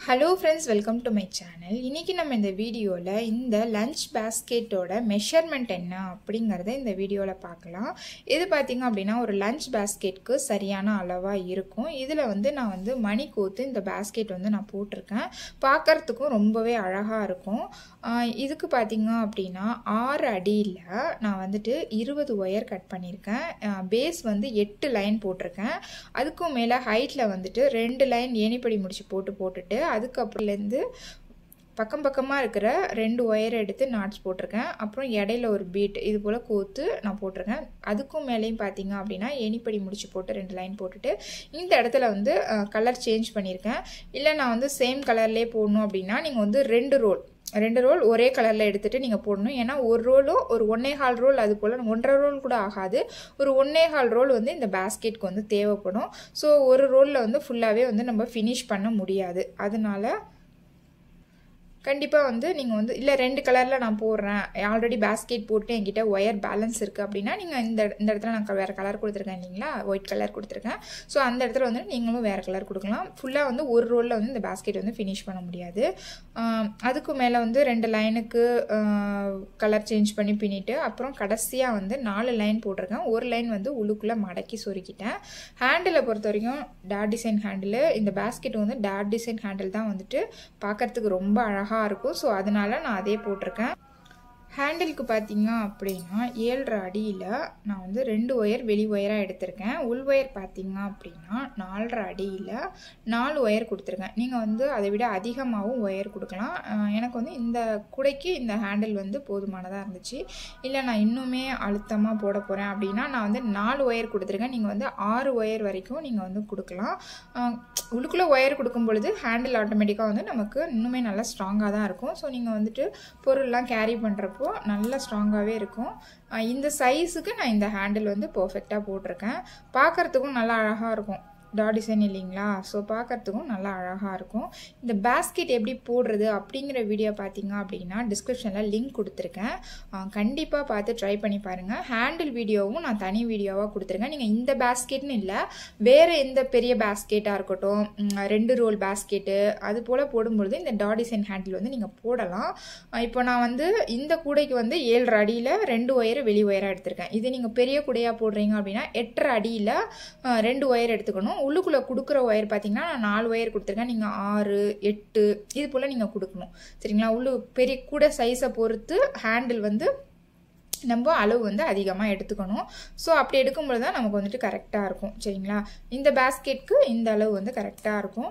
Hello friends, welcome to my channel. இன்னைக்கு நம்ம இந்த வீடியோல இந்த லஞ்ச் பாஸ்கெட்டோட மெஷர்மென்ட் என்ன அப்படிங்கறத இந்த வீடியோல பார்க்கலாம். இது பாத்தீங்க அப்படினா ஒரு லஞ்ச் பாஸ்கெட்க்கு சரியான அளவா இருக்கும். இதுல நான் மணி கோத்து இந்த பாஸ்கெட் நான் போட்டுருக்கேன். பார்க்கிறதுக்கும் ரொம்பவே அழகா இருக்கும். இதுக்கு பாத்தீங்க அப்படினா 6 அடியில நான் 20 ஒயர் கட் பண்ணிருக்கேன். பேஸ் 8 லைன் போட்டுருக்கேன். அதுக்கு மேல ஹைட்ல 2 லைன் ஏணிப்படி முடிச்சு போட்டுட்டு அதுக்கு அப்புறம்லேருந்து பக்கம் பக்கமாக இருக்கிற 2 ஒயர் எடுத்து நாட்ஸ் போட்டிருக்கேன். அப்புறம் இடையில ஒரு பீட் இது போல் கோத்து நான் போட்டிருக்கேன். அதுக்கும் மேலேயும் பார்த்தீங்க அப்படின்னா ஏணிப்படி முடிச்சு போட்டு 2 லைன் போட்டுட்டு இந்த இடத்துல கலர் சேஞ்ச் பண்ணியிருக்கேன். இல்லை நான் சேம் கலர்லேயே போடணும் அப்படின்னா நீங்கள் 2 ரோல் ஒரே கலரில் எடுத்துகிட்டு நீங்கள் போடணும். ஏன்னா ஒரு ரோலும் ஒரு 1.25 ரோல் அது போல் 1.5 ரோல் கூட ஆகாது. ஒரு 1.25 ரோல் இந்த பேஸ்கெட்க்கு தேவைப்படும். ஸோ ஒரு ரோலில் ஃபுல்லாகவே நம்ம ஃபினிஷ் பண்ண முடியாது. அதனால கண்டிப்பாக நீங்கள் இல்லை 2 கலரில் நான் போடுறேன், ஆல்ரெடி பேஸ்கெட் போட்டு என்கிட்ட ஒயர் பேலன்ஸ் இருக்குது அப்படின்னா நீங்கள் இந்த இடத்துல நான் வேறு கலர் கொடுத்துருக்கேன் இல்லைங்களா, ஒயிட் கலர் கொடுத்துருக்கேன். ஸோ அந்த இடத்துல நீங்களும் வேறு கலர் கொடுக்கலாம். ஃபுல்லாக ஒரு ரோலில் இந்த பேஸ்கெட் ஃபினிஷ் பண்ண முடியாது. அதுக்கு மேலே 2 லைனுக்கு கலர் சேஞ்ச் பண்ணி பின்னிட்டு அப்புறம் கடைசியாக 4 லைன் போட்டிருக்கேன். ஒரு லைன் உள்ளுக்குள்ளே மடக்கி சொருக்கிட்டேன். ஹேண்டிலை பொறுத்த வரைக்கும் டாட் டிசைன் ஹேண்டில், இந்த பேஸ்கெட் டாட் டிசைன் ஹேண்டில் தான் பார்க்கறதுக்கு ரொம்ப அழகாக இருக்கும். ஸோ அதனால நான் அதே போட்டிருக்கேன். ஹேண்டிலுக்கு பார்த்தீங்க அப்படின்னா 7.5 அடியில் நான் 2 ஒயர் வெளி ஒயராக எடுத்திருக்கேன். உள் ஒயர் பார்த்தீங்க அப்படின்னா 4.5 அடியில் 4 ஒயர் கொடுத்துருக்கேன். நீங்கள் அதை விட அதிகமாகவும் ஒயர் கொடுக்கலாம். எனக்கு இந்த குடைக்கு இந்த ஹேண்டில் போதுமானதாக இருந்துச்சு. இல்லை நான் இன்னுமே அழுத்தமாக போட போகிறேன் அப்படின்னா நான் 4 ஒயர் கொடுத்துருக்கேன். நீங்கள் 6 ஒயர் வரைக்கும் நீங்கள் கொடுக்கலாம். உள்ளுக்குள்ளே ஒயர் கொடுக்கும் பொழுது ஹேண்டில் ஆட்டோமேட்டிக்காக நமக்கு இன்னுமே நல்லா ஸ்ட்ராங்காக தான் இருக்கும். ஸோ நீங்கள் பொருள்லாம் கேரி பண்ணுறப்போ நல்லா ஸ்ட்ராங்காகவே இருக்கும். இந்த சைஸுக்கு நான் இந்த ஹேண்டில் பர்ஃபெக்டாக போட்டிருக்கேன். பார்க்குறதுக்கும் நல்லா அழகாக இருக்கும். டாட் டிசைன் இல்லைங்களா, ஸோ பார்க்கறதுக்கும் நல்லா அழகாக இருக்கும். இந்த பேஸ்கெட் எப்படி போடுறது அப்படிங்கிற வீடியோ பார்த்தீங்க அப்படின்னா டிஸ்கிரிப்ஷனில் லிங்க் கொடுத்துருக்கேன். கண்டிப்பாக பார்த்து ட்ரை பண்ணி பாருங்கள். ஹேண்டில் வீடியோவும் நான் தனி வீடியோவாக கொடுத்துருக்கேன். நீங்கள் இந்த பேஸ்கெட்னு இல்லை, வேறு எந்த பெரிய பேஸ்கெட்டாக இருக்கட்டும், 2 ரோல் பேஸ்கெட்டு அது போல் போடும்பொழுது இந்த டாட் டிசைன் ஹேண்டில் நீங்கள் போடலாம். இப்போ நான் இந்த கூடைக்கு 7.5 அடியில் 2 ஒயர் வெளி ஒயராக எடுத்திருக்கேன். இது நீங்கள் பெரிய கூடையாக போடுறீங்க அப்படின்னா 8.5 அடியில் 2 ஒயர் எடுத்துக்கணும். உள்ளுக்குள்ளே கொடுக்குற ஒயர் பார்த்தீங்கன்னா நான் 4 ஒயர் கொடுத்துருக்கேன். நீங்கள் 6, 8 இது போல் நீங்கள் கொடுக்கணும். சரிங்களா, பெரிய கூட சைஸை பொறுத்து ஹேண்டில் நம்ம அளவு அதிகமாக எடுத்துக்கணும். ஸோ அப்படி எடுக்கும்போது தான் நமக்கு கரெக்டாக இருக்கும். சரிங்களா, இந்த பேஸ்கெட்க்கு இந்த அளவு கரெக்டாக இருக்கும்.